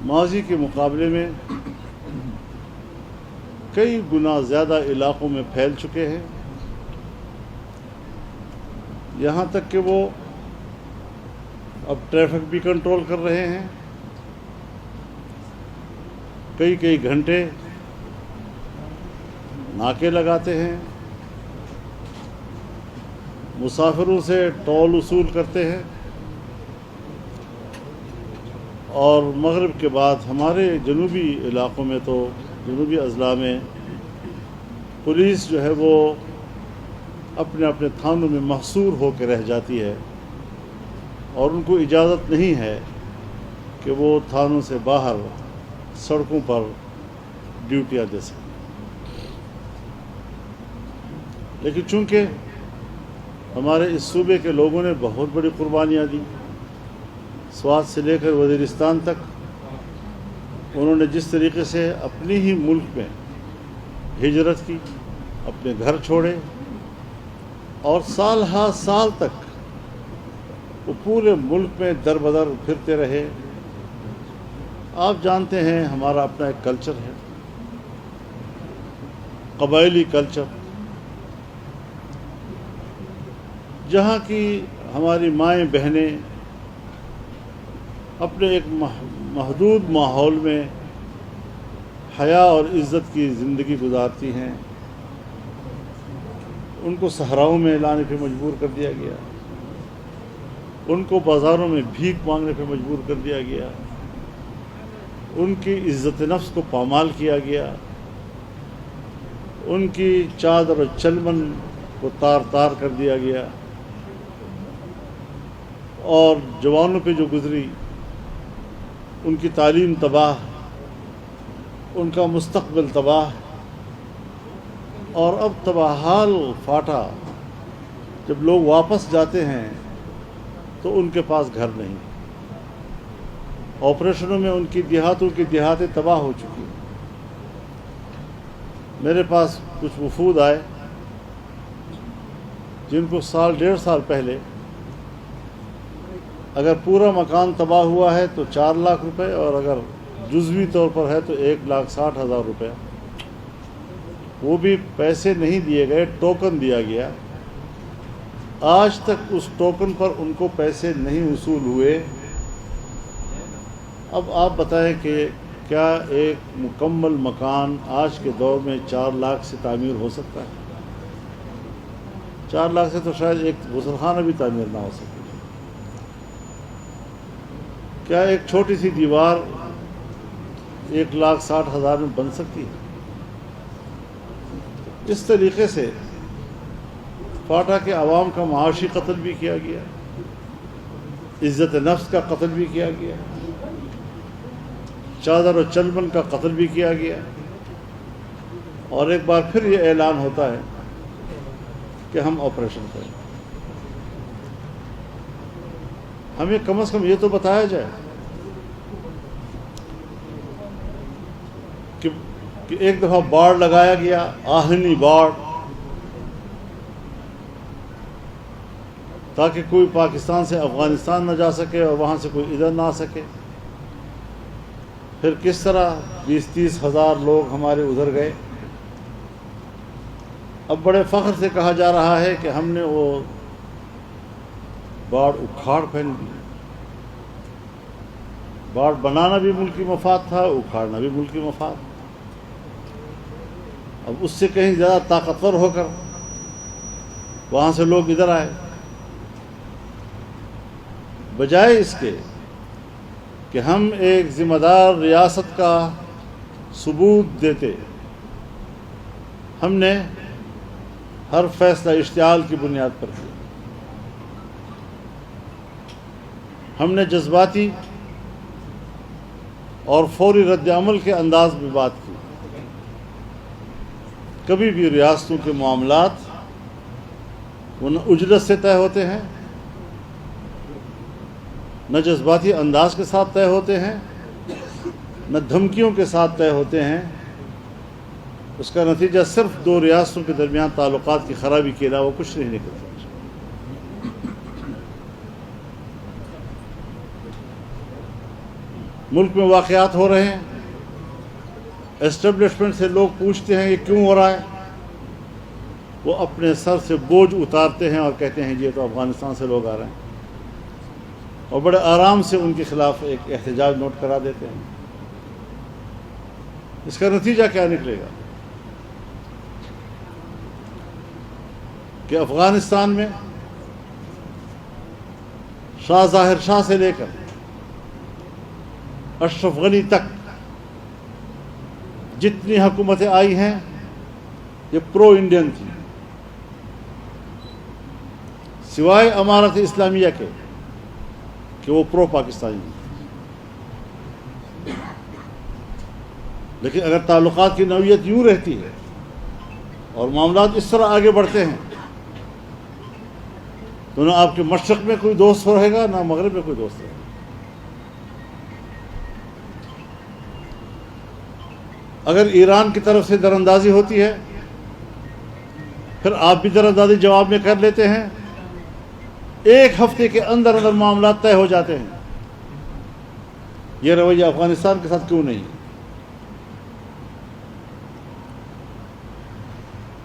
ماضی کے مقابلے میں کئی گنا زیادہ علاقوں میں پھیل چکے ہیں، یہاں تک کہ وہ اب ٹریفک بھی کنٹرول کر رہے ہیں، کئی گھنٹے ناکے لگاتے ہیں، مسافروں سے ٹول وصول کرتے ہیں، اور مغرب کے بعد ہمارے جنوبی علاقوں میں تو جنوبی اضلاع میں پولیس جو ہے وہ اپنے اپنے تھانوں میں محصور ہو کے رہ جاتی ہے، اور ان کو اجازت نہیں ہے کہ وہ تھانوں سے باہر سڑکوں پر ڈیوٹیاں دے سکیں۔ لیکن چونکہ ہمارے اس صوبے کے لوگوں نے بہت بڑی قربانیاں دی، سوات سے لے کر وزیرستان تک، انہوں نے جس طریقے سے اپنے ہی ملک میں ہجرت کی، اپنے گھر چھوڑے، اور سال ہا سال تک وہ پورے ملک میں در بدر پھرتے رہے۔ آپ جانتے ہیں ہمارا اپنا ایک کلچر ہے، قبائلی کلچر، جہاں کی ہماری مائیں بہنیں اپنے ایک محدود ماحول میں حیا اور عزت کی زندگی گزارتی ہیں، ان کو صحراؤں میں لانے پہ مجبور کر دیا گیا، ان کو بازاروں میں بھیک مانگنے پہ مجبور کر دیا گیا، ان کی عزت نفس کو پامال کیا گیا، ان کی چادر و چلمن کو تار تار کر دیا گیا، اور جوانوں پہ جو گزری ان کی تعلیم تباہ، ان کا مستقبل تباہ، اور اب تباہال فاٹا جب لوگ واپس جاتے ہیں تو ان کے پاس گھر نہیں، آپریشنوں میں ان کی دیہاتیں تباہ ہو چکی۔ میرے پاس کچھ وفود آئے جن کو سال ڈیڑھ سال پہلے اگر پورا مکان تباہ ہوا ہے تو 4 لاکھ روپے، اور اگر جزوی طور پر ہے تو 1,60,000 روپے، وہ بھی پیسے نہیں دیے گئے، ٹوکن دیا گیا۔ آج تک اس ٹوکن پر ان کو پیسے نہیں وصول ہوئے۔ اب آپ بتائیں کہ کیا ایک مکمل مکان آج کے دور میں 4 لاکھ سے تعمیر ہو سکتا ہے؟ 4 لاکھ سے تو شاید ایک غسل خانہ بھی تعمیر نہ ہو سکے۔ کیا ایک چھوٹی سی دیوار 1,60,000 میں بن سکتی ہے؟ اس طریقے سے فاٹا کے عوام کا معاشی قتل بھی کیا گیا، عزت نفس کا قتل بھی کیا گیا، چادر و چلمن کا قتل بھی کیا گیا، اور ایک بار پھر یہ اعلان ہوتا ہے کہ ہم آپریشن کریں۔ ہمیں کم از کم یہ تو بتایا جائے کہ ایک دفعہ باڑ لگایا گیا، آہنی باڑ، تاکہ کوئی پاکستان سے افغانستان نہ جا سکے اور وہاں سے کوئی ادھر نہ آ سکے۔ پھر کس طرح 20-30 ہزار لوگ ہمارے ادھر گئے۔ اب بڑے فخر سے کہا جا رہا ہے کہ ہم نے وہ باڑ اکھاڑ پھینک دی۔ باڑ بنانا بھی ملکی مفاد تھا، اکھاڑنا بھی ملکی مفاد۔ اب اس سے کہیں زیادہ طاقتور ہو کر وہاں سے لوگ ادھر آئے، بجائے اس کے کہ ہم ایک ذمہ دار ریاست کا ثبوت دیتے، ہم نے ہر فیصلہ اشتعال کی بنیاد پر کیا۔ ہم نے جذباتی اور فوری رد عمل کے انداز میں بات کی۔ کبھی بھی ریاستوں کے معاملات وہ نہ اجلت سے طے ہوتے ہیں، نہ جذباتی انداز کے ساتھ طے ہوتے ہیں، نہ دھمکیوں کے ساتھ طے ہوتے ہیں۔ اس کا نتیجہ صرف 2 ریاستوں کے درمیان تعلقات کی خرابی کے علاوہ کچھ نہیں نکلتا۔ ملک میں واقعات ہو رہے ہیں، اسٹیبلشمنٹ سے لوگ پوچھتے ہیں یہ کیوں ہو رہا ہے، وہ اپنے سر سے بوجھ اتارتے ہیں اور کہتے ہیں یہ تو افغانستان سے لوگ آ رہے ہیں، اور بڑے آرام سے ان کے خلاف ایک احتجاج نوٹ کرا دیتے ہیں۔ اس کا نتیجہ کیا نکلے گا کہ افغانستان میں شاہ ظاہر شاہ سے لے کر اشرف غنی تک جتنی حکومتیں آئی ہیں یہ پرو انڈین تھی، سوائے امارت اسلامیہ کے کہ وہ پرو پاکستانی تھی۔ لیکن اگر تعلقات کی نوعیت یوں رہتی ہے اور معاملات اس طرح آگے بڑھتے ہیں تو نہ آپ کے مشرق میں کوئی دوست رہے گا نہ مغرب میں کوئی دوست رہے گا۔ اگر ایران کی طرف سے دراندازی ہوتی ہے پھر آپ بھی دراندازی جواب میں کر لیتے ہیں، ایک ہفتے کے اندر اندر معاملات طے ہو جاتے ہیں۔ یہ رویہ افغانستان کے ساتھ کیوں نہیں؟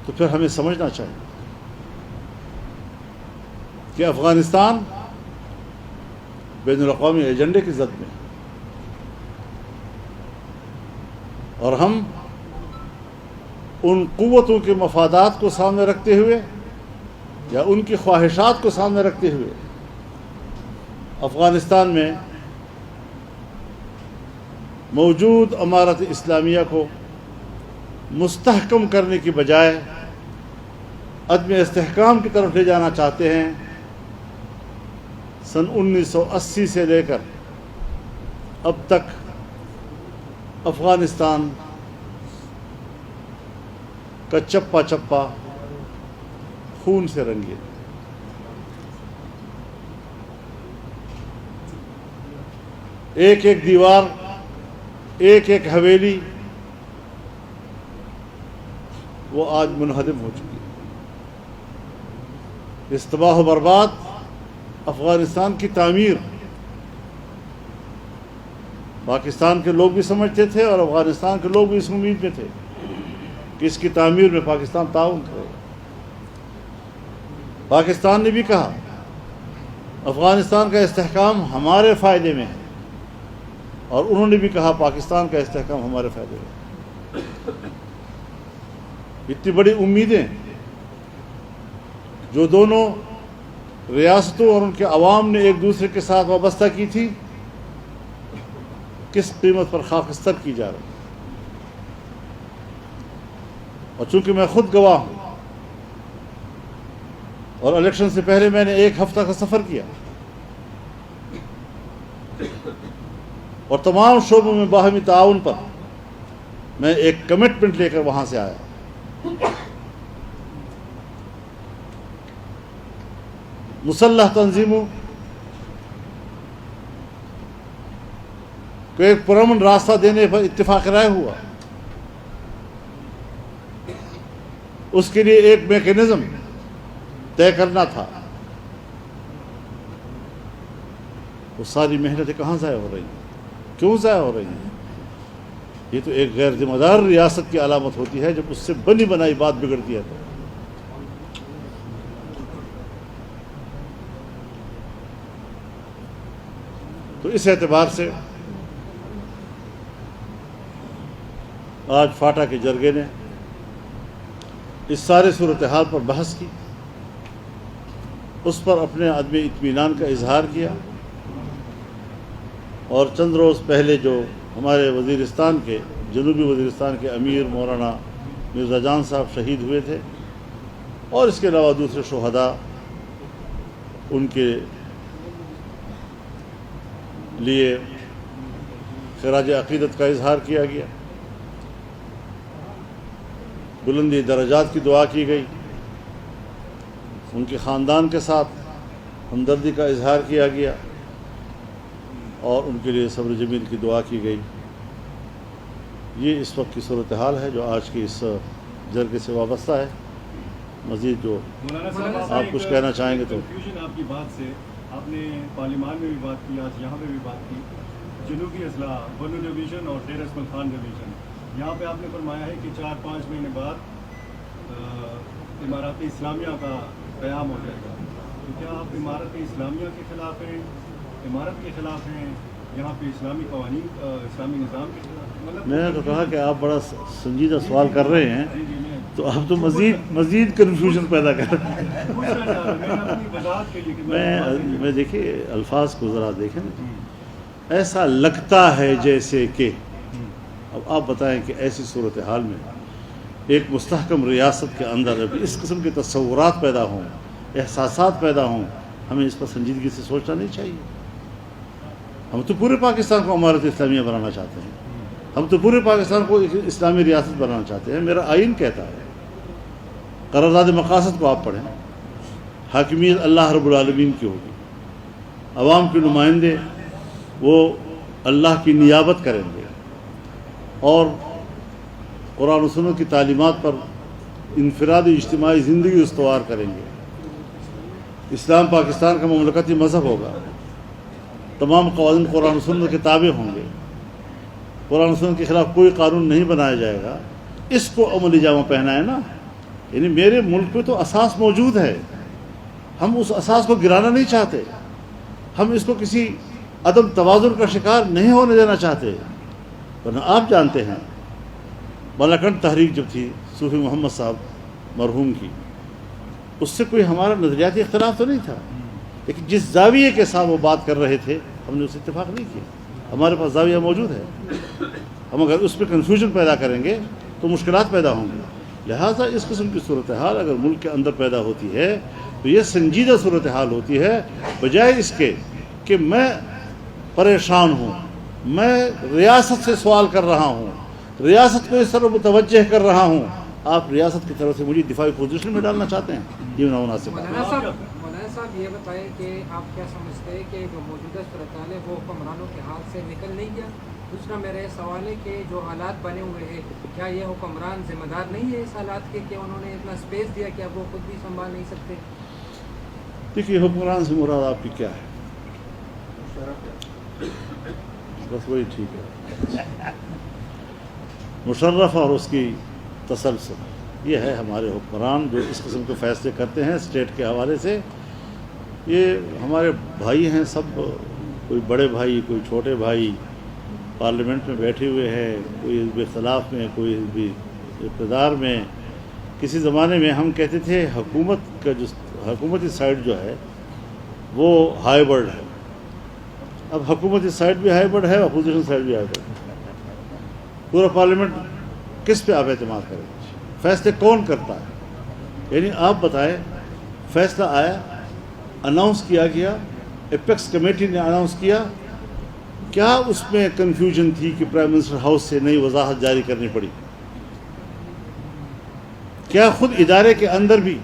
تو پھر ہمیں سمجھنا چاہیے کہ افغانستان بین الاقوامی ایجنڈے کی زد میں ہے، اور ہم ان قوتوں کے مفادات کو سامنے رکھتے ہوئے یا ان کی خواہشات کو سامنے رکھتے ہوئے افغانستان میں موجود امارت اسلامیہ کو مستحکم کرنے کی بجائے عدم استحکام کی طرف لے جانا چاہتے ہیں۔ سن 1980 سے لے کر اب تک افغانستان کا چپا چپا خون سے رنگی، ایک ایک دیوار، ایک ایک حویلی وہ آج منہدم ہو چکی ہے۔ اس تباہ و برباد افغانستان کی تعمیر پاکستان کے لوگ بھی سمجھتے تھے اور افغانستان کے لوگ بھی اس امید میں تھے کہ اس کی تعمیر میں پاکستان تعاون کرے گا۔ پاکستان نے بھی کہا افغانستان کا استحکام ہمارے فائدے میں ہے، اور انہوں نے بھی کہا پاکستان کا استحکام ہمارے فائدے میں ہے۔ اتنی بڑی امیدیں جو دونوں ریاستوں اور ان کے عوام نے ایک دوسرے کے ساتھ وابستہ کی تھی، کس قیمت پر خاکستر کی جا رہی ہے۔ اور چونکہ میں خود گواہ ہوں اور الیکشن سے پہلے میں نے ایک ہفتہ کا سفر کیا اور تمام شعبوں میں باہمی تعاون پر میں ایک کمٹمنٹ لے کر وہاں سے آیا۔ مسلح تنظیموں کو ایک پرامن راستہ دینے پر اتفاق رائے ہوا، اس کے لیے ایک میکینزم طے کرنا تھا۔ وہ ساری محنتیں کہاں ضائع ہو رہی ہیں؟ کیوں ضائع ہو رہی ہیں؟ یہ تو ایک غیر ذمہ دار ریاست کی علامت ہوتی ہے جب اس سے بنی بنائی بات بگڑتی ہے۔ تو اس اعتبار سے آج فاٹا کے جرگے نے اس سارے صورتحال پر بحث کی، اس پر اپنے عدم اطمینان کا اظہار کیا، اور چند روز پہلے جو ہمارے وزیرستان کے جنوبی وزیرستان کے امیر مولانا مرزا جان صاحب شہید ہوئے تھے، اور اس کے علاوہ دوسرے شہداء، ان کے لیے خراج عقیدت کا اظہار کیا گیا، بلندی درجات کی دعا کی گئی، ان کے خاندان کے ساتھ ہمدردی کا اظہار کیا گیا، اور ان کے لیے صبر جمیل کی دعا کی گئی۔ یہ اس وقت کی صورتحال ہے جو آج کی اس جرگے سے وابستہ ہے۔ مزید جو آپ کچھ کہنا چاہیں گے تو۔ کنفیوژن آپ کی بات سے، آپ نے پارلیمان میں بھی بات کی، آج یہاں پہ بھی بات کی، جنوبی اضلاع بنو ڈویژن اور ڈیر اسماعیل خان ڈویژن، یہاں پہ آپ نے فرمایا ہے کہ 4-5 مہینے بعد امارات اسلامیہ کا قیام ہو جائے گا، تو کیا آپ امارت اسلامیہ کے خلاف ہیں، امارت کے خلاف ہیں، یہاں پہ اسلامی قوانین اسلامی نظام کے خلاف؟ میں نے تو کہا کہ آپ بڑا سنجیدہ سوال کر رہے ہیں، تو آپ تو مزید کنفیوژن پیدا کر رہے ہیں۔ میں دیکھیے الفاظ کو ذرا دیکھیں نا، ایسا لگتا ہے جیسے کہ، اب آپ بتائیں کہ ایسی صورتحال میں ایک مستحکم ریاست کے اندر اب اس قسم کے تصورات پیدا ہوں، احساسات پیدا ہوں، ہمیں اس پر سنجیدگی سے سوچنا نہیں چاہیے۔ ہم تو پورے پاکستان کو امارت اسلامیہ بنانا چاہتے ہیں، ہم تو پورے پاکستان کو اسلامی ریاست بنانا چاہتے ہیں۔ میرا آئین کہتا ہے، قرارداد مقاصد کو آپ پڑھیں، حاکمیت اللہ رب العالمین کی ہوگی، عوام کے نمائندے وہ اللہ کی نیابت کریں گے اور قرآن و سنت کی تعلیمات پر انفرادی اجتماعی زندگی استوار کریں گے۔ اسلام پاکستان کا مملکتی مذہب ہوگا، تمام قوانین قرآن و سنت کے تابع ہوں گے، قرآن و سنت کے خلاف کوئی قانون نہیں بنایا جائے گا۔ اس کو عملی جامہ پہنا ہے نا، یعنی میرے ملک پہ تو اساس موجود ہے، ہم اس اساس کو گرانا نہیں چاہتے، ہم اس کو کسی عدم توازن کا شکار نہیں ہونے دینا چاہتے۔ ورنہ آپ جانتے ہیں بالاکنڈ تحریک جب تھی صوفی محمد صاحب مرحوم کی، اس سے کوئی ہمارا نظریاتی اختلاف تو نہیں تھا، لیکن جس زاویے کے ساتھ وہ بات کر رہے تھے ہم نے اس سے اتفاق نہیں کیا۔ ہمارے پاس زاویہ موجود ہے، ہم اگر اس پہ کنفیوژن پیدا کریں گے تو مشکلات پیدا ہوں گی۔ لہٰذا اس قسم کی صورتحال اگر ملک کے اندر پیدا ہوتی ہے تو یہ سنجیدہ صورتحال ہوتی ہے، بجائے اس کے کہ میں پریشان ہوں، میں ریاست سے سوال کر رہا ہوں، ریاست کو اس طرح متوجہ کر رہا ہوں۔ آپ ریاست کی طرف سے مجھے دفاعی پوزیشن میں ڈالنا چاہتے ہیں، یہ نامناسب ہے۔ مولانا صاحب یہ بتائیں کہ آپ کیا سمجھتے ہیں کہ جو موجودہ صورتحال ہے وہ حکمرانوں کے ہاتھ سے نکل نہیں گیا؟ دوسرا میرا یہ سوال ہے کہ جو حالات بنے ہوئے ہیں، کیا یہ حکمران ذمہ دار نہیں ہے اس حالات کے کہ انہوں نے اتنا اسپیس دیا کہ اب وہ خود بھی سنبھال نہیں سکتے؟ دیکھیے حکمران سے مراد آپ کی کیا ہے؟ بس وہی ٹھیک ہے، مشرف اور اس کی تسلسل، یہ ہے ہمارے حکمران جو اس قسم کے فیصلے کرتے ہیں اسٹیٹ کے حوالے سے۔ یہ ہمارے بھائی ہیں سب، کوئی بڑے بھائی کوئی چھوٹے بھائی، پارلیمنٹ میں بیٹھے ہوئے ہیں، کوئی حزب اختلاف میں کوئی حزب اقتدار میں۔ کسی زمانے میں ہم کہتے تھے حکومت کا جو حکومتی سائڈ جو ہے وہ ہائیبرڈ ہے، اب حکومتی سائڈ بھی ہائیبرڈ ہے، اپوزیشن سائڈ بھی ہائیبرڈ ہے۔ پورا پارلیمنٹ کس پہ آپ اعتماد کریں گے؟ فیصلے کون کرتا ہے؟ یعنی آپ بتائیں، فیصلہ آیا، اناؤنس کیا گیا، ایپیکس کمیٹی نے اناؤنس کیا، کیا اس میں کنفیوژن تھی کہ پرائم منسٹر ہاؤس سے نئی وضاحت جاری کرنی پڑی؟ کیا خود ادارے کے اندر بھی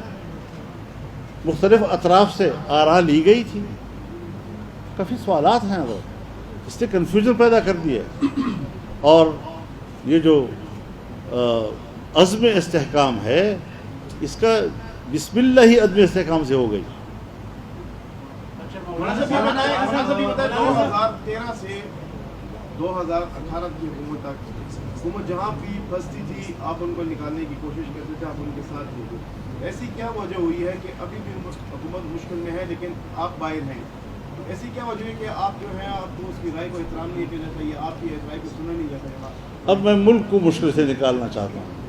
مختلف اطراف سے آراء لی گئی تھی؟ کافی سوالات ہیں، وہ اس نے کنفیوژن پیدا کر دی ہے۔ اور یہ جو عزم استحکام ہے، اس کا بسم اللہ ہی عزم استحکام سے ہو گئی۔ 2013 سے 2018 کی حکومت تک حکومت جہاں بھی پھنستی تھی آپ ان کو نکالنے کی کوشش کرتے تھے، آپ ان کے ساتھ تھے۔ ایسی کیا وجہ ہوئی ہے کہ ابھی بھی حکومت مشکل میں ہے لیکن آپ باہر ہیں؟ ایسی کیا وجہ ہے کہ آپ جو ہیں آپ کو اس کی رائے کو احترام نہیں دینا چاہیے، آپ کی رائے کو سننا نہیں جاتا ہے؟ اب میں ملک کو مشکل سے نکالنا چاہتا ہوں۔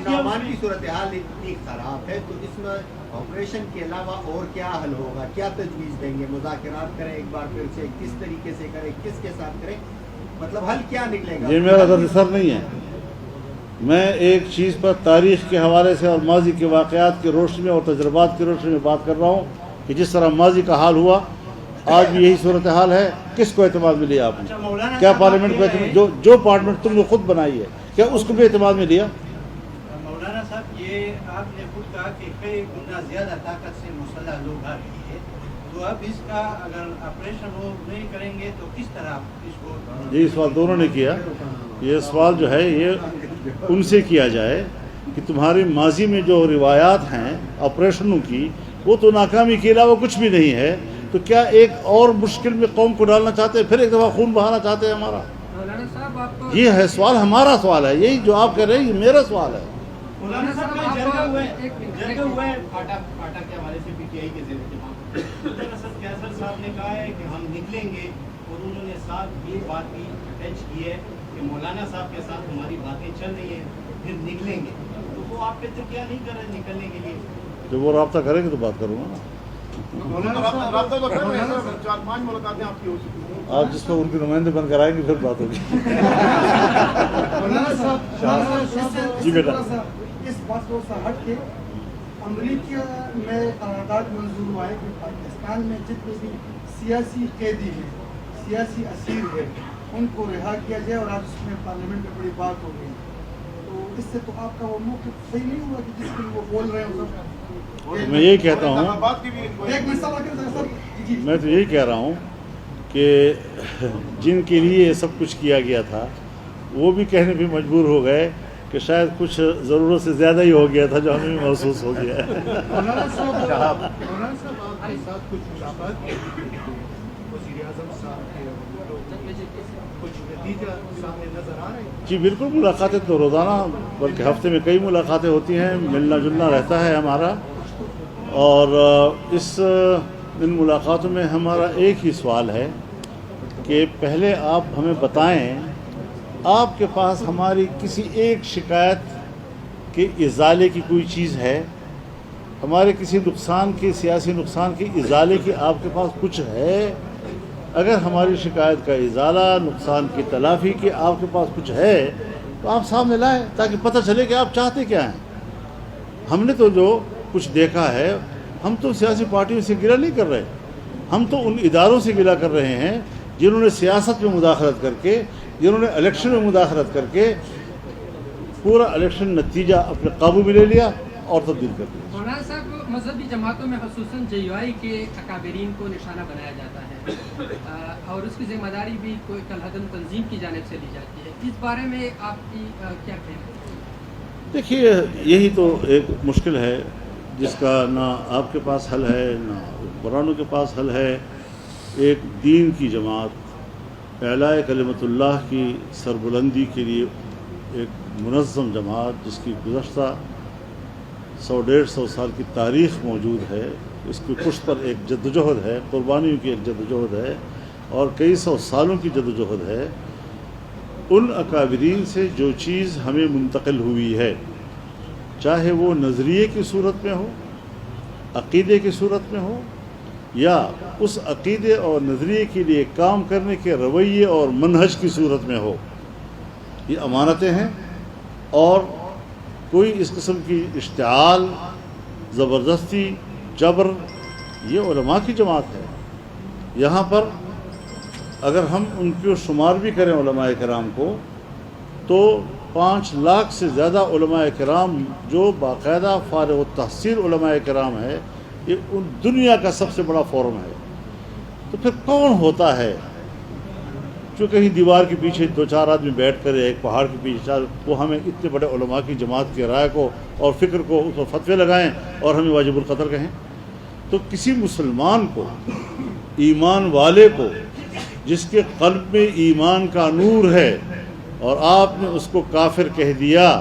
سامان کی صورتحال اتنی خراب ہے تو اس میں آپریشن کے علاوہ اور کیا حل ہوگا؟ کیا تجویز دیں گے؟ مذاکرات کریں ایک بار پھر سے، کس طریقے سے کریں، کس کے ساتھ کریں، مطلب حل کیا نکلے گا؟ یہ میرا درد نہیں ہے، میں ایک چیز پر تاریخ کے حوالے سے اور ماضی کے واقعات کی روشنی میں اور تجربات کی روشنی میں بات کر رہا ہوں کہ جس طرح ماضی کا حال ہوا آج بھی یہی صورتحال ہے۔ کس کو اعتماد میں لیا آپ نے؟ کیا پارلیمنٹ کو اعتماد، جو پارلیمنٹ تم نے خود بنائی ہے، کیا اس کو بھی اعتماد میں لیا؟ مولانا صاحب یہ آپ نے خود کہا کہ کئی گنا زیادہ طاقت سے مسلح لوگ آ رہی ہے، تو اب اس کا اگر آپریشن وہ نہیں کریں گے تو کس طرح اس کو؟ یہ سوال دونوں نے کیا، یہ سوال جو ہے یہ ان سے کیا جائے کہ تمہاری ماضی میں جو روایات ہیں آپریشنوں کی، وہ تو ناکامی کے علاوہ کچھ بھی نہیں ہے. تو کیا ایک اور مشکل میں قوم کو ڈالنا چاہتے ہیں, پھر ایک دفعہ خون بہانا چاہتے ہیں ہمارا؟ مولانا صاحب آپ یہ ہے سوال, ہمارا سوال ہے, یہی جو آپ کہہ رہے ہیں یہ میرا سوال ہے. مولانا صاحب کا جرگا ہوا ہے فاٹا کے حوالے سے پی ٹی آئی کے زیر انتظام صدر اسد کیسر صاحب نے کہا ہے کہ ہم نکلیں گے, اور انہوں نے ساتھ یہ بات بھی اٹیچ کی ہے کہ مولانا صاحب کے ساتھ ہماری باتیں چل رہی ہیں, پھر نکلیں گے. تو وہ آپ پہ کیا نہیں کر رہے نکلنے کے لیے؟ جب وہ رابطہ کریں گے تو بات کروں گا نا. رابطہ تو کر رہے ہیں سر, 4-5 ملاقاتیں آپ کی ہو چکی ہیں. آپ جس پر ان کے نمائندے بن کر آئیں گے پھر بات ہوگی. جی بیٹا. اس بات کو ہٹ کے امریکہ میں قرارداد منظور ہوا ہے کہ پاکستان میں جتنے بھی سیاسی قیدی ہیں, سیاسی اسیر ہیں, ان کو رہا کیا جائے, اور آج اس میں پارلیمنٹ میں بڑی بات ہو گئی. تو اس سے تو آپ کا وہ موقف صحیح نہیں ہوا کہ جس کو وہ بول رہے ہیں. میں یہی کہتا ہوں, ایک مسئلہ سر, میں تو یہی کہہ رہا ہوں کہ جن کے لیے یہ سب کچھ کیا گیا تھا وہ بھی کہنے پہ مجبور ہو گئے کہ شاید کچھ ضرورت سے زیادہ ہی ہو گیا تھا جو ہمیں بھی محسوس ہو گیا ہے. مولانا صاحب آپ کے ساتھ کچھ ملاقات وزیر اعظم صاحب کے کچھ نتیجہ سامنے نظر آ رہے ہیں؟ جی بالکل, ملاقاتیں تو روزانہ بلکہ ہفتے میں کئی ملاقاتیں ہوتی ہیں, ملنا جلنا رہتا ہے ہمارا. اور ان ملاقاتوں میں ہمارا ایک ہی سوال ہے کہ پہلے آپ ہمیں بتائیں آپ کے پاس ہماری کسی ایک شکایت کے ازالے کی کوئی چیز ہے, ہمارے کسی نقصان کے, سیاسی نقصان کے ازالے کی آپ کے پاس کچھ ہے؟ اگر ہماری شکایت کا ازالہ, نقصان کی تلافی کی آپ کے پاس کچھ ہے تو آپ سامنے لائیں تاکہ پتہ چلے کہ آپ چاہتے کیا ہیں. ہم نے تو جو کچھ دیکھا ہے, ہم تو سیاسی پارٹیوں سے گلہ نہیں کر رہے, ہم تو ان اداروں سے گلہ کر رہے ہیں جنہوں نے سیاست میں مداخلت کر کے, جنہوں نے الیکشن میں مداخلت کر کے پورا الیکشن نتیجہ اپنے قابو میں لے لیا اور تبدیل کر دیا. مولانا صاحب, مذہبی جماعتوں میں خصوصاً JUI کے اکابرین کو نشانہ بنایا جاتا ہے اور اس کی ذمہ داری بھی کوئی کالعدم تنظیم کی جانب سے لی جاتی ہے. اس بارے میں آپ کی کیا کہنا ہے؟ دیکھیے, یہی تو ایک مشکل ہے جس کا نہ آپ کے پاس حل ہے نہ قرآنوں کے پاس حل ہے. ایک دین کی جماعت, اعلاء کلمت اللہ کی سربلندی کے لیے ایک منظم جماعت جس کی گزشتہ 100-150 سال کی تاریخ موجود ہے, اس کی پشت پر ایک جدوجہد ہے, قربانیوں کی ایک جدوجہد ہے اور کئی سو سالوں کی جدوجہد ہے. ان اکابرین سے جو چیز ہمیں منتقل ہوئی ہے, چاہے وہ نظریے کی صورت میں ہو, عقیدے کی صورت میں ہو, یا اس عقیدے اور نظریے کے لیے کام کرنے کے رویے اور منہج کی صورت میں ہو, یہ امانتیں ہیں. اور کوئی اس قسم کی اشتعال, زبردستی, جبر, یہ علماء کی جماعت ہے. یہاں پر اگر ہم ان کو شمار بھی کریں علماء کرام کو تو 5 لاکھ سے زیادہ علماء کرام جو باقاعدہ فارغ التحصیل علماء کرام ہے, یہ ان دنیا کا سب سے بڑا فورم ہے. تو پھر کون ہوتا ہے جو کہیں دیوار کے پیچھے 2-4 آدمی بیٹھ کر ایک پہاڑ کے پیچھے وہ ہمیں اتنے بڑے علماء کی جماعت کی رائے کو اور فکر کو اس پر فتوے لگائیں اور ہمیں واجب القتل کہیں؟ تو کسی مسلمان کو, ایمان والے کو, جس کے قلب میں ایمان کا نور ہے اور آپ نے اس کو کافر کہہ دیا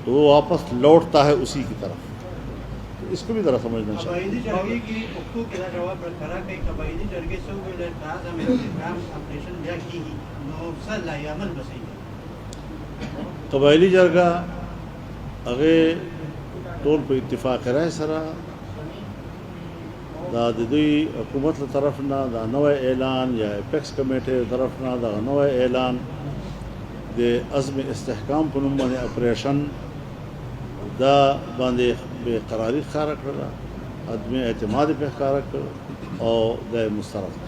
تو وہ واپس لوٹتا ہے اسی کی طرف. تو اس کو بھی ذرا سمجھنا چاہیے. قبائلی جرگے کی حقوق کے جواب برقرار کئی قبائلی جرگے سے ہوئے تازہ میں کام آپریشن بیا کی نو صلاح عمل بسئی قبائلی جرگہ اگے طور پر اتفاق رائے سرا دا دوی حکومت طرفنا دا نوے اعلان یا اپیکس کمیٹی طرفنا دا نوے اعلان دے عزم استحکام پنم باندې اپریشن دا باندې بے قراری خارا کړه, عدم اعتماد په خارا کړه او دا مسترد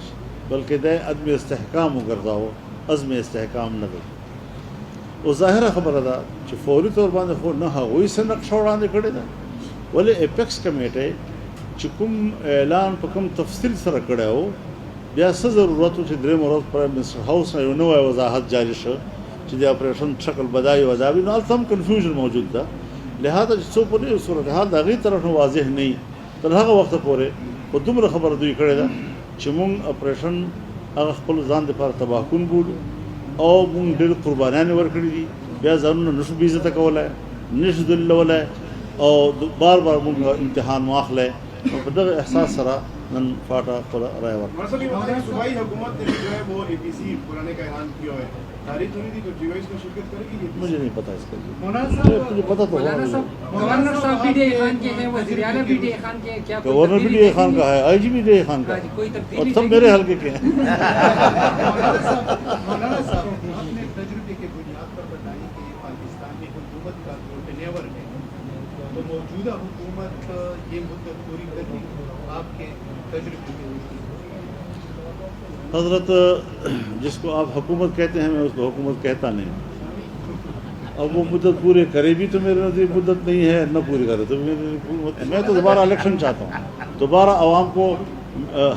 بلکې دا عدم استحکام وګرځاو, عزم استحکام نه دی. او ظاهره خبره ده چې فوري طور باندې خو نه هغوی څه نقشه وړاندې کړې ده, ولې اپیکس کمیټي چې کوم اعلان په کوم تفصیل سره کړی و بیا څه ضرورت و چې درېیمه ورځ پرایم منسټر هاوس نه یو نوی وضاحت جاری شو چې د اپریشن شکل بدایي و ادابي, نو هلته هم کنفیوژن موجود ده. لہذا چې څو پورې صورتحال د هغې طرف نه واضح نه وي تر هغه وخت پورې په دومره خبره دوی کړې ده چې مونږ اپریشن هغه خپل ځان دپاره تباه کون بولو او مونږ ډېر قربانیانې ورکړي دي، بیا ځانونه نشو بې عزته کولی، نشو ذلولی او بار بار مونږ امتحان واخلی. نو په دغه احساس سره نن فاټا خپل رایه ورکړه. مطلب یہ بتائیں صوبائی حکومت نے جو ہے وہ اے پی سی بلانے کا اعلان کیا ہے، تاریخ ہوئی تھی تو ٹی وائی اس میں شرکت کرے گی؟ مجھے نہیں پتا اس کا، مولانا مجھے پتا تو مولانا ہوگا. گورنر صاحب بھی ڈے خان کے ہیں، وزیر اعلیٰ بھی ڈے خان کے ہیں، کیا کوئی گورنر بھی ڈی اے خان کا ہے، آئی جی بھی ڈی اے خان کا ہے، کوئی اور تبدیلی سب میرے حلقے کے ہیں. مولانا صاحب اپنے تجربے کے بنیاد پر بتائیں کہ پاکستان کی حکومت کا جو ٹینیور ہے تو موجودہ حکومت یہ مدت پوری کرنے آپ کے تجربے میں حضرت جس کو آپ حکومت کہتے ہیں میں اس کو حکومت کہتا نہیں. اب وہ مدت پورے کرے بھی تو میرے نزدیک مدت نہیں ہے، نہ پوری کرے تو میں تو دوبارہ الیکشن چاہتا ہوں، دوبارہ عوام کو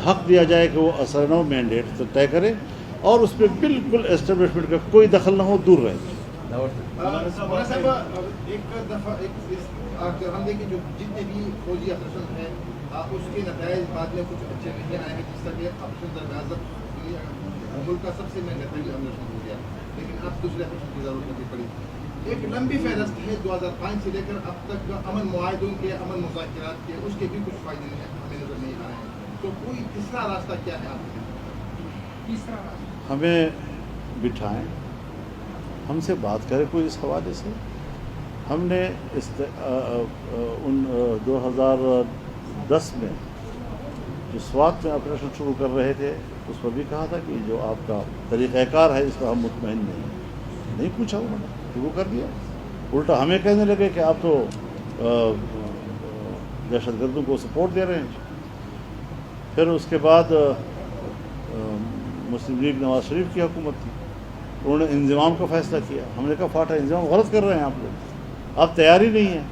حق دیا جائے کہ وہ اثر نو مینڈیٹ طے کرے اور اس پہ بالکل اسٹیبلشمنٹ کا کوئی دخل نہ ہو، دور رہے. مولانا صاحب ایک دفعہ ہم دیکھیں جو جتنے بھی فوجی آپریشن ہیں اس کے نتائج بعد میں کچھ اچھے نہیں آئے ہیں، جس طرح کہ آپریشن درگازت ملک کا سب سے مہنگا ترین آپریشن ہو گیا، لیکن اب دوسرے آپریشن کی ضرورت نہیں پڑی. ایک لمبی فہرست ہے 2005 سے لے کر اب تک امن معاہدوں کے، امن مذاکرات کے، اس کے بھی کچھ فائدے نہیں ہمیں نظر نہیں آ رہے ہیں. تو کوئی تیسرا راستہ کیا ہے آپ کے؟ تیسرا راستہ ہمیں بٹھائیں، ہم سے بات کریں کوئی اس حوالے سے. ہم نے 2010 میں جو سوات میں آپریشن شروع کر رہے تھے اس پر بھی کہا تھا کہ جو آپ کا طریقہ کار ہے اس پر ہم مطمئن نہیں پوچھا، انہوں نے شروع کر دیا. الٹا ہمیں کہنے لگے کہ آپ تو دہشت گردوں کو سپورٹ دے رہے ہیں. پھر اس کے بعد مسلم لیگ نواز شریف کی حکومت تھی، انہوں نے انضمام کا فیصلہ کیا. ہم نے کہا فاٹا انضمام غلط کر رہے ہیں آپ لوگ، آپ تیاری نہیں ہیں،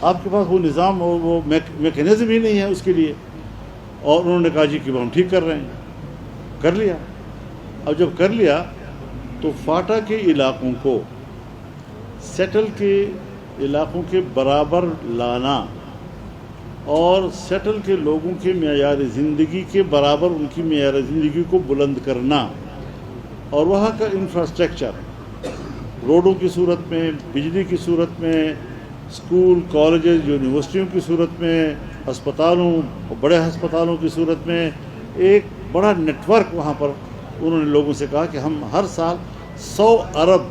آپ کے پاس وہ نظام اور وہ میکینزم ہی نہیں ہے اس کے لیے. اور انہوں نے کہا جی کہ ہم ٹھیک کر رہے ہیں، کر لیا. اب جب کر لیا تو فاٹا کے علاقوں کو سیٹل کے علاقوں کے برابر لانا اور سیٹل کے لوگوں کے معیار زندگی کے برابر ان کی معیار زندگی کو بلند کرنا اور وہاں کا انفراسٹرکچر روڈوں کی صورت میں، بجلی کی صورت میں، اسکول کالجز یونیورسٹیوں کی صورت میں، ہسپتالوں اور بڑے ہسپتالوں کی صورت میں ایک بڑا نیٹ ورک وہاں پر انہوں نے لوگوں سے کہا کہ ہم ہر سال 100 ارب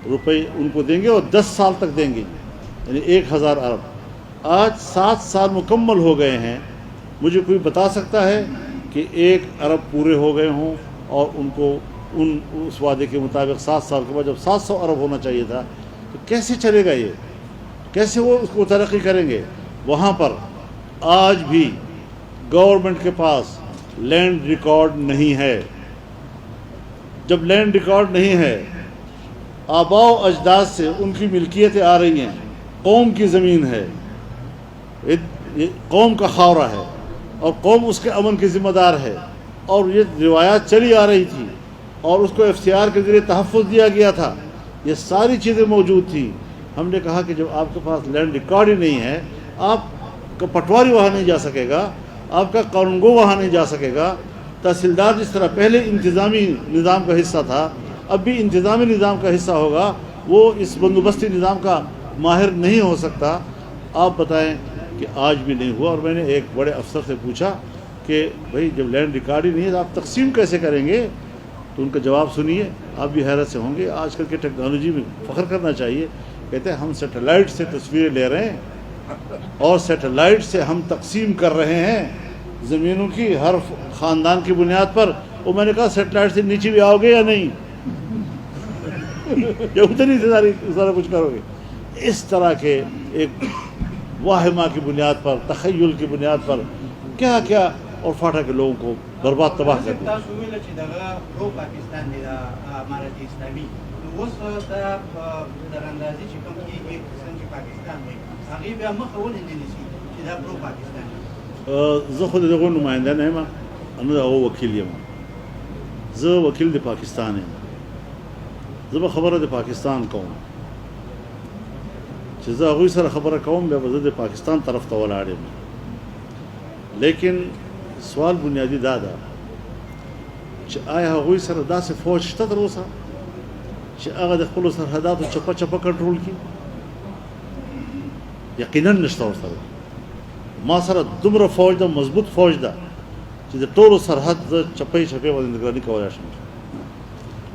روپے ان کو دیں گے اور 10 سال تک دیں گے، یعنی 1000 ارب. آج 7 سال مکمل ہو گئے ہیں، مجھے کوئی بتا سکتا ہے کہ 1 ارب پورے ہو گئے ہوں اور ان کو اس وعدے کے مطابق 7 سال کے بعد جب 700 ارب ہونا چاہیے تھا تو کیسے چلے گا؟ یہ کیسے وہ اس کو ترقی کریں گے؟ وہاں پر آج بھی گورنمنٹ کے پاس لینڈ ریکارڈ نہیں ہے. جب لینڈ ریکارڈ نہیں ہے، آباء و اجداد سے ان کی ملکیتیں آ رہی ہیں، قوم کی زمین ہے، قوم کا خاورہ ہے اور قوم اس کے امن کی ذمہ دار ہے، اور یہ روایات چلی آ رہی تھی اور اس کو اختیار کے ذریعے تحفظ دیا گیا تھا. یہ ساری چیزیں موجود تھیں. ہم نے کہا کہ جب آپ کے پاس لینڈ ریکارڈ ہی نہیں ہے، آپ کا پٹواری وہاں نہیں جا سکے گا، آپ کا قانون گو وہاں نہیں جا سکے گا. تحصیلدار جس طرح پہلے انتظامی نظام کا حصہ تھا اب بھی انتظامی نظام کا حصہ ہوگا، وہ اس بندوبستی نظام کا ماہر نہیں ہو سکتا. آپ بتائیں کہ آج بھی نہیں ہوا. اور میں نے ایک بڑے افسر سے پوچھا کہ بھائی جب لینڈ ریکارڈ ہی نہیں ہے تو آپ تقسیم کیسے کریں گے؟ تو ان کا جواب سنیے، آپ بھی حیرت سے ہوں گے. آج کل کے ٹیکنالوجی میں فخر کرنا چاہیے. کہتے ہیں ہم سیٹلائٹ سے تصویریں لے رہے ہیں اور سیٹلائٹ سے ہم تقسیم کر رہے ہیں زمینوں کی ہر خاندان کی بنیاد پر. وہ میں نے کہا سیٹلائٹ سے نیچے بھی آؤ گے یا نہیں؟ یا اتنی سارا کچھ کرو گے؟ اس طرح کے ایک واہمہ کی بنیاد پر، تخیل کی بنیاد پر کیا کیا اور فاٹا کے لوگوں کو برباد تباہ کر دیا. زه خو د دغو نماینده نه یم، نه د هغو وکیل یم. زه وکیل د پاکستان یم. زه به خبره د پاکستان کوم، چې زه هغوی سره خبره کوم بیا به زه د پاکستان طرف ته ولاړ یم. لیکن سوال بنیادی دا ده چې آیا هغوی سره داسې فوج شته تر اوسه چې هغه د خپلو سرحداتو چپه چپه کنټرول کړي؟ یقینا نشته ورسره. ما سره دومره فوج ده، مضبوط فوج ده چې د ټولو سرحد زه چپې چپې باندې نگراني کولی شم.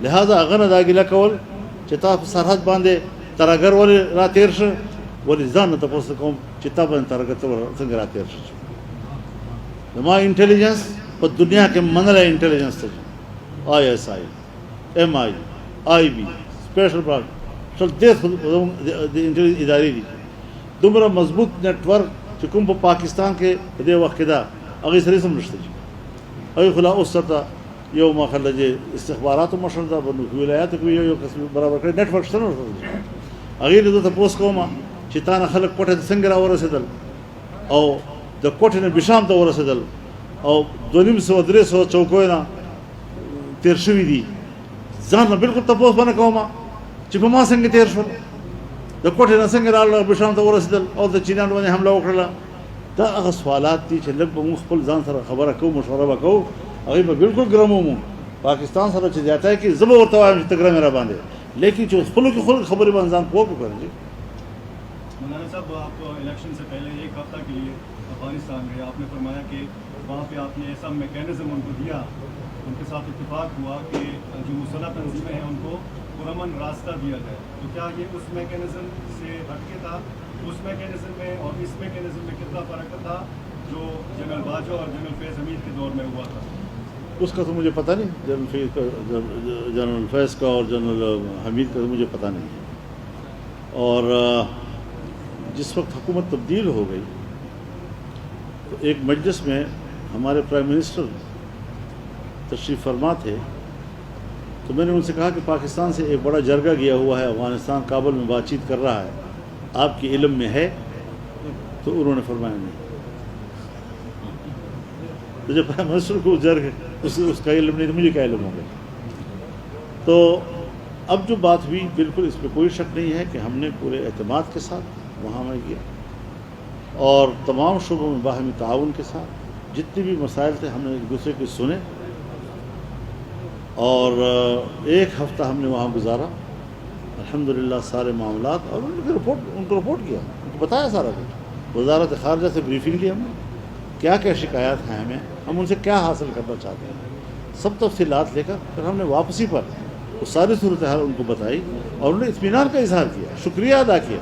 لہذا هغه نه دا ګیله کول چې تا په سرحد باندې ترهګر ولې را تېر شه، ولې ځان نه تپوس کوم چې تا باندې ترهګر څنګه را تېر شه. زما انټیلیجنس په دنیا کې منلی انټیلیجنس ته ISI MI IB special branch ټول دې د انټیلیجنس ادارې دي. دومره مضبوط نیټ ورک چې کوم په پاکستان کې په دې وخت کې ده هغې سره هېڅ هم نشته. هغوی خو لا اوس ورته یو ماخله چې استخباراتو مشر ده په ولایاتو کې یو قسم برابر کړی نیټ ورک شته نه ورسره. هغې نه زه تپوس کوم چې تا نه خلک کوټې ته څنګه را ورسېدل او د کوټې نه بشام ته ورسېدل او 250-300 چوکیو نه تېر شوي دي. ځان نه بلکل تپوس به نه کوم چې په ما څنګه تېر شول، د کوټې نه څنګه راغله، بشام ته ورسېدل او د چینیانو باندې حمله وکړله. دا هغه سوالات دي چې لږ به موږ خپل ځان سره خبره کوو، مشوره به کوو. هغوی به بلکل ګرم ومو پاکستان سره چې زیاتی کوي، زه به ورته وایم چې ته ګرم یې را باندې، لیکن چې خپلو کې خبرې باندې ځان پوه وکړي. مولانا صاحب آپ الیکشن سے پہلے ایک ہفتہ کے لیے افغانستان گئے، آپ نے فرمایا کہ وہاں پہ آپ نے ایسا میکینزم ان کو دیا، ان کے ساتھ اتفاق ہوا کہ جو مسلح تنظیمیں ہیں ان کو پرامن راستہ دیا جائے. تو کیا یہ اس میکینزم سے ہٹ کے تھا؟ اس میکینزم میں اور اس میکینزم میں کتنا فرق تھا جو جنرل باجوہ اور جنرل فیض حمید کے دور میں ہوا تھا؟ اس کا تو مجھے پتہ نہیں، جنرل فیض کا اور جنرل حمید کا تو مجھے پتہ نہیں ہے. اور جس وقت حکومت تبدیل ہو گئی تو ایک مجلس میں ہمارے پرائم منسٹر تشریف فرما تھے، تو میں نے ان سے کہا کہ پاکستان سے ایک بڑا جرگہ گیا ہوا ہے، افغانستان کابل میں بات چیت کر رہا ہے، آپ کے علم میں ہے؟ تو انہوں نے فرمایا نہیں. تو جب پرائم منسٹر کو جرگ اس کا علم نہیں تو مجھے کیا علم ہو گیا؟ تو اب جو بات ہوئی بالکل اس پہ کوئی شک نہیں ہے کہ ہم نے پورے اعتماد کے ساتھ وہاں میں گیا اور تمام شعبوں میں باہمی تعاون کے ساتھ جتنے بھی مسائل تھے ہم نے ایک دوسرے کے سنے اور ایک ہفتہ ہم نے وہاں گزارا. الحمدللہ سارے معاملات اور ان کو رپورٹ کیا، ان کو بتایا سارا کچھ. وزارت خارجہ سے بریفنگ لی ہم نے، کیا کیا شکایات ہیں ہمیں، ہم ان سے کیا حاصل کرنا چاہتے ہیں، سب تفصیلات لے کر پھر ہم نے واپسی پر وہ ساری صورتحال ان کو بتائی اور انہوں نے اطمینان کا اظہار کیا، شکریہ ادا کیا.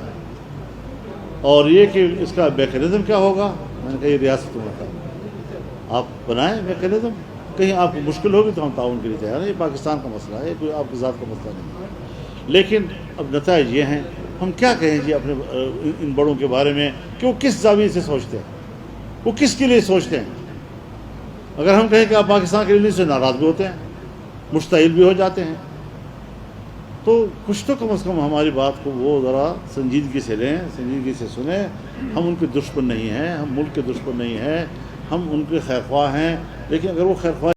اور یہ کہ اس کا میکینزم کیا ہوگا، میں نے کہا یہ ریاست کو بتا، آپ بنائیں میکینزم، کہیں آپ کو مشکل ہوگی تو ہم تعاون کے لیے تیار ہیں. یہ پاکستان کا مسئلہ ہے، کوئی آپ کی ذات کا مسئلہ نہیں ہے. لیکن اب نتائج یہ ہیں، ہم کیا کہیں جی اپنے ان بڑوں کے بارے میں کہ وہ کس زاویے سے سوچتے ہیں، وہ کس کے لیے سوچتے ہیں. اگر ہم کہیں کہ آپ پاکستان کے لیے سے ناراض بھی ہوتے ہیں، مشتعل بھی ہو جاتے ہیں، تو کچھ تو کم از کم ہماری بات کو وہ ذرا سنجیدگی سے لیں، سنجیدگی سے سنیں. ہم ان کے دشمن نہیں ہیں، ہم ملک کے دشمن نہیں ہیں، ہم ان کے خیر خواہ ہیں. لیکن اگر وہ خیر خواہ